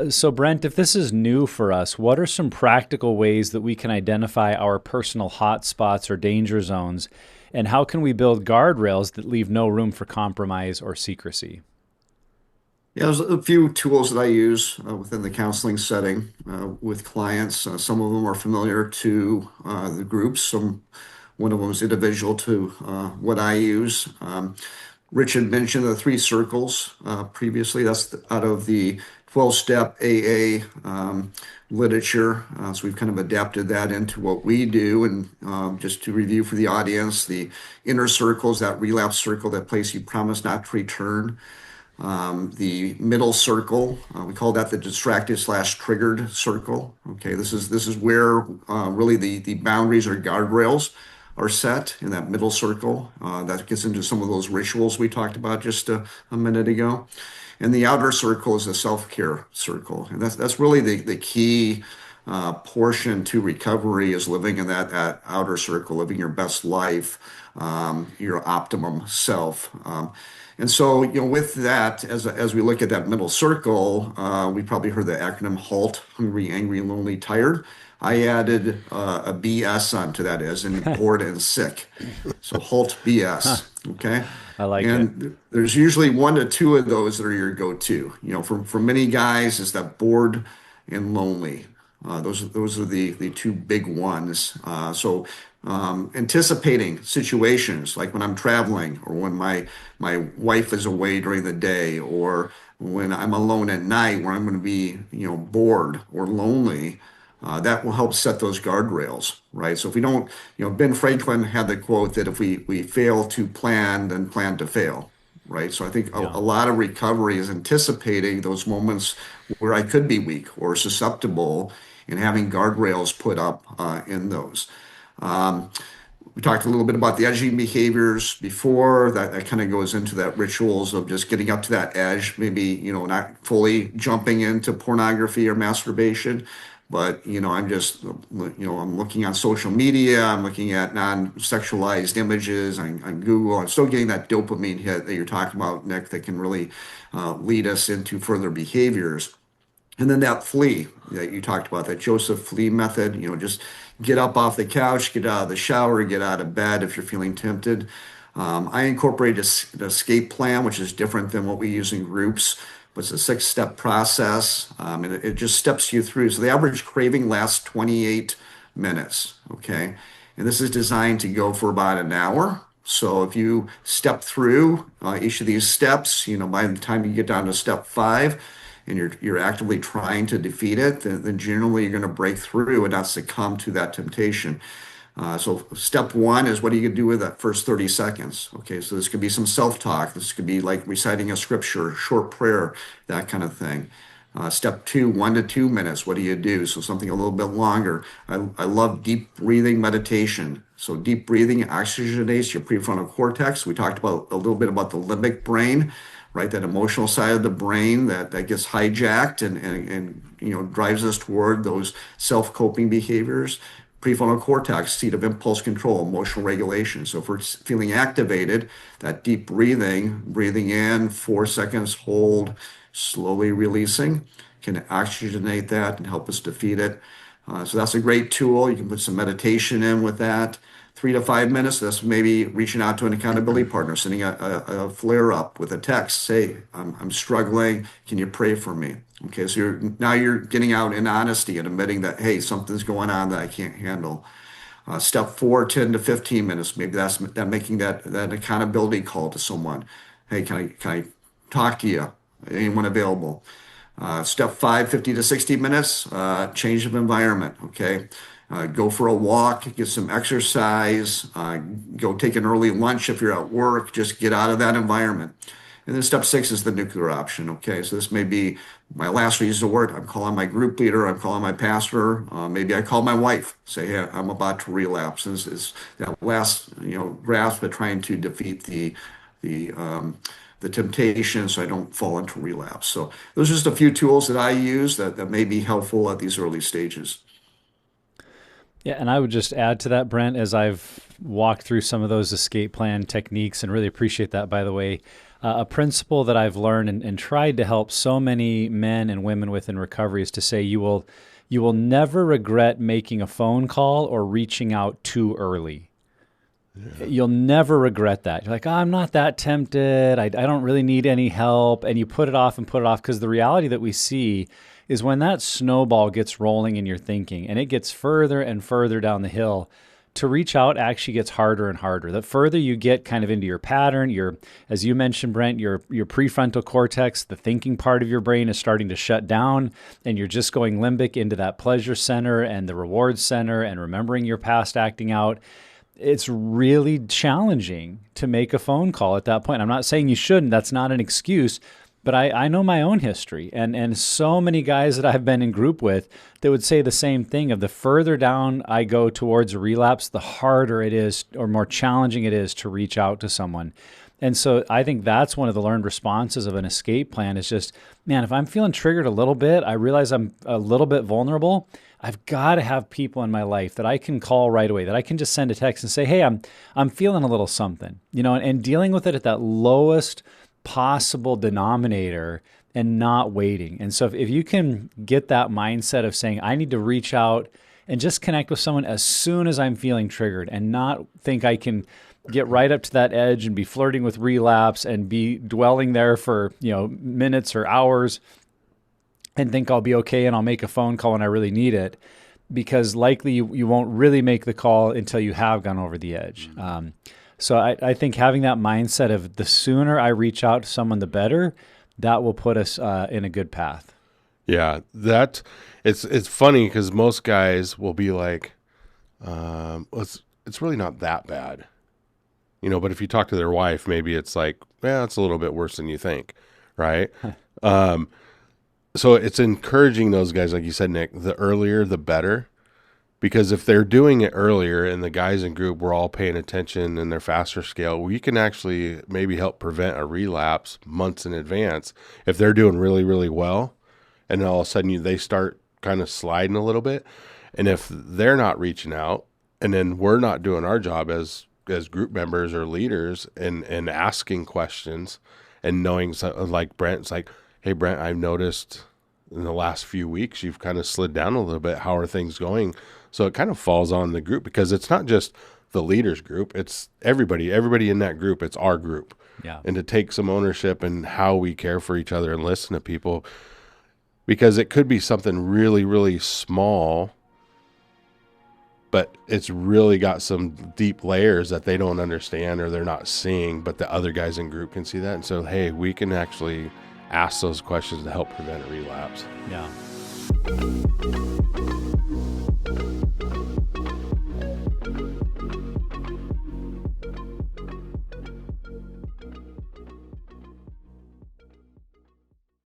So, Brent, if this is new for us, what are some practical ways that we can identify our personal hot spots or danger zones? And how can we build guardrails that leave no room for compromise or secrecy? Yeah, there's a few tools that I use within the counseling setting with clients. Some of them are familiar to the groups. One of them is individual to what I use. Rich had mentioned the three circles previously. That's out of the 12-step AA literature. So we've kind of adapted that into what we do. And just to review for the audience, the inner circle is that relapse circle, that place you promise not to return. The middle circle, we call that the distracted slash triggered circle. Okay, this is where really the boundaries or guardrails are set in that middle circle. That gets into some of those rituals we talked about just a minute ago. And the outer circle is the self-care circle, and that's really the key portion to recovery is living in that outer circle, living your best life, your optimum self. And so, with that, as we look at that middle circle, we probably heard the acronym HALT: hungry, angry, lonely, tired. I added a BS onto that, as in bored and sick. So HALT Huh, BS. Okay. I like it. And there's usually one to two of those that are your go-to. For many guys, is that bored and lonely. Those are the two big ones. Anticipating situations like when I'm traveling or when my wife is away during the day or when I'm alone at night where I'm going to be, bored or lonely, that will help set those guardrails, right? So if we don't, Ben Franklin had the quote that if we fail to plan, then plan to fail, right? So I think a, Yeah. a lot of recovery is anticipating those moments where I could be weak or susceptible and having guardrails put up in those. Um, we talked a little bit about the edging behaviors before. That kind of goes into that rituals of just getting up to that edge, maybe, not fully jumping into pornography or masturbation, but, I'm just, I'm looking on social media, I'm looking at non-sexualized images on Google. I'm still getting that dopamine hit that you're talking about, Nick, that can really lead us into further behaviors. And then that flee that you talked about, that Joseph Flee method, just get up off the couch, get out of the shower, get out of bed if you're feeling tempted. I incorporate an escape plan, which is different than what we use in groups, but it's a six-step process, and it just steps you through. So the average craving lasts 28 minutes, okay? And this is designed to go for about an hour. So if you step through each of these steps, by the time you get down to step five, and you're actively trying to defeat it, then generally you're going to break through and not succumb to that temptation. So step one is what do you do with that first 30 seconds? Okay, so this could be some self-talk. This could be like reciting a scripture, short prayer, that kind of thing. Step two, 1 to 2 minutes. What do you do? So something a little bit longer. I love deep breathing meditation. So deep breathing oxygenates your prefrontal cortex. We talked about a little bit about the limbic brain, right? That emotional side of the brain that gets hijacked and drives us toward those self-coping behaviors. Prefrontal cortex, seat of impulse control, emotional regulation. So if we're feeling activated, that deep breathing, breathing in, 4 seconds, hold, slowly releasing, can oxygenate that and help us defeat it. So that's a great tool. You can put some meditation in with that. 3 to 5 minutes, that's maybe reaching out to an accountability partner, sending a flare up with a text. Say, I'm struggling. Can you pray for me? Okay, so now you're getting out in honesty and admitting that, hey, something's going on that I can't handle. Step four, 10 to 15 minutes. Maybe that's that making that accountability call to someone. Hey, can I talk to you? Anyone available? Step five, 50 to 60 minutes, change of environment. Okay. Go for a walk, get some exercise, go take an early lunch if you're at work, just get out of that environment. And then step six is the nuclear option. Okay, so this may be my last resort. I'm calling my group leader, I'm calling my pastor, maybe I call my wife, say, hey, I'm about to relapse. This is that last, grasp at trying to defeat the the temptation so I don't fall into relapse. So those are just a few tools that I use that may be helpful at these early stages. Yeah, and I would just add to that, Brent, as I've walked through some of those escape plan techniques, and really appreciate that, by the way. A principle that I've learned and tried to help so many men and women with in recovery is to say you will never regret making a phone call or reaching out too early. You'll never regret that. You're like, oh, I'm not that tempted. I don't really need any help. And you put it off and put it off because the reality that we see is when that snowball gets rolling in your thinking and it gets further and further down the hill, to reach out actually gets harder and harder. The further you get kind of into your pattern, as you mentioned, Brent, your prefrontal cortex, the thinking part of your brain is starting to shut down, and you're just going limbic into that pleasure center and the reward center and remembering your past acting out. It's really challenging to make a phone call at that point. I'm not saying you shouldn't. That's not an excuse. But I know my own history, and so many guys that I've been in group with that would say the same thing of the further down I go towards a relapse, the harder it is or more challenging it is to reach out to someone. And so I think that's one of the learned responses of an escape plan is just, man, if I'm feeling triggered a little bit, I realize I'm a little bit vulnerable. I've got to have people in my life that I can call right away, that I can just send a text and say, hey, I'm feeling a little something, and dealing with it at that lowest possible denominator and not waiting. And so if you can get that mindset of saying, I need to reach out and just connect with someone as soon as I'm feeling triggered and not think I can get right up to that edge and be flirting with relapse and be dwelling there for, minutes or hours and think I'll be okay and I'll make a phone call when I really need it, because likely you won't really make the call until you have gone over the edge. So I think having that mindset of the sooner I reach out to someone, the better, that will put us in a good path. Yeah, it's funny because most guys will be like, it's really not that bad, but if you talk to their wife, maybe it's like, well, it's a little bit worse than you think, right? So it's encouraging those guys, like you said, Nick, the earlier, the better. Because if they're doing it earlier and the guys in group were all paying attention and they're faster scale, we can actually maybe help prevent a relapse months in advance. If they're doing really, really well and all of a sudden they start kind of sliding a little bit, and if they're not reaching out and then we're not doing our job as group members or leaders and asking questions and knowing, like Brent's like, hey, Brent, I've noticed in the last few weeks you've kind of slid down a little bit. How are things going? So it kind of falls on the group because it's not just the leaders group. It's everybody in that group. It's our group. Yeah. And to take some ownership in how we care for each other and listen to people, because it could be something really, really small, but it's really got some deep layers that they don't understand or they're not seeing, but the other guys in group can see that. And so, hey, we can actually ask those questions to help prevent a relapse. Yeah.